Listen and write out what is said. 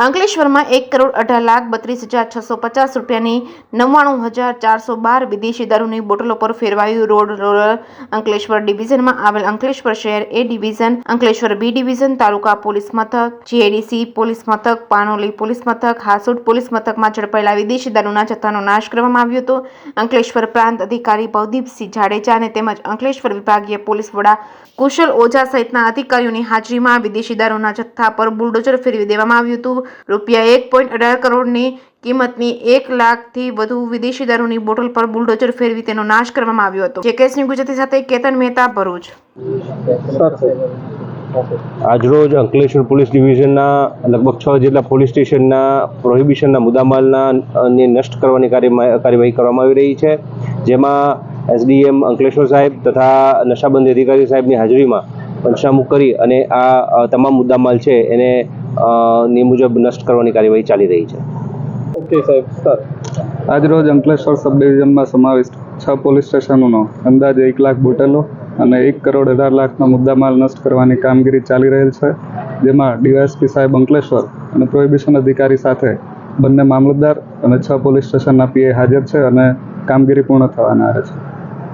અંકલેશ્વરમાં 1,18,32,650 રૂપિયાની 99,412 વિદેશી દારૂની બોટલો પર ફેરવાયું રોડ રોલર. અંકલેશ્વર ડિવિઝનમાં આવેલ અંકલેશ્વર શહેર A division, Ankleshwar B division, taluka police મથક, જીઆઈડીસી પોલીસ મથક, પાનોલી પોલીસ મથક, હાસોડ પોલીસ મથકમાં ઝડપાયેલા વિદેશી દારૂના જથ્થાનો નાશ કરવામાં આવ્યો હતો. અંકલેશ્વર પ્રાંત અધિકારી ભવદીપસિંહ જાડેજાને તેમજ અંકલેશ્વર વિભાગીય પોલીસ વડા કુશલ ઓઝા સહિતના અધિકારીઓની હાજરીમાં વિદેશી દારૂના જથ્થા પર બુલડોઝર ફેરવી દેવામાં આવ્યું હતું. રૂપિયા 1.18 કરોડની કિંમતની 1 લાખથી વધુ વિદેશી દારૂની બોટલ પર બુલડોઝર ફેરવી તેનો નાશ કરવામાં આવ્યો હતો. જેકેએસની ગુજરાતી સાથે કેતન મહેતા, ભરૂચ. આજરોજ અંકલેશ્વર પોલીસ ડિવિઝનના લગભગ 6 જેટલા પોલીસ સ્ટેશનના પ્રોહિબિશનના મુદ્દામાલના નષ્ટ કરવાની કાર્યવાહી કરવામાં આવી રહી છે, જેમાં એસડીએમ અંકલેશ્વર સાહેબ તથા નશાબંધી અધિકારી સાહેબની હાજરીમાં પંચનામું કરી અને આ તમામ મુદ્દામાલ છે એને ની મુજબ નષ્ટ કરવાની કાર્યવાહી ચાલી રહી છે. ઓકે સાહેબ. સર, આજરોજ અંકલેશ્વર સબ ડિવિઝનમાં સમાવિષ્ટ 6 પોલીસ સ્ટેશનોનો અંદાજે 1 લાખ બોટલો અને 1,18,00,000નો મુદ્દામાલ નષ્ટ કરવાની કામગીરી ચાલી રહેલ છે, જેમાં ડીવાયએસપી સાહેબ અંકલેશ્વર અને પ્રોહિબિશન અધિકારી સાથે બંને મામલતદાર અને 6 પોલીસ સ્ટેશનના પીઆઈ હાજર છે અને કામગીરી પૂર્ણ થવાના છે.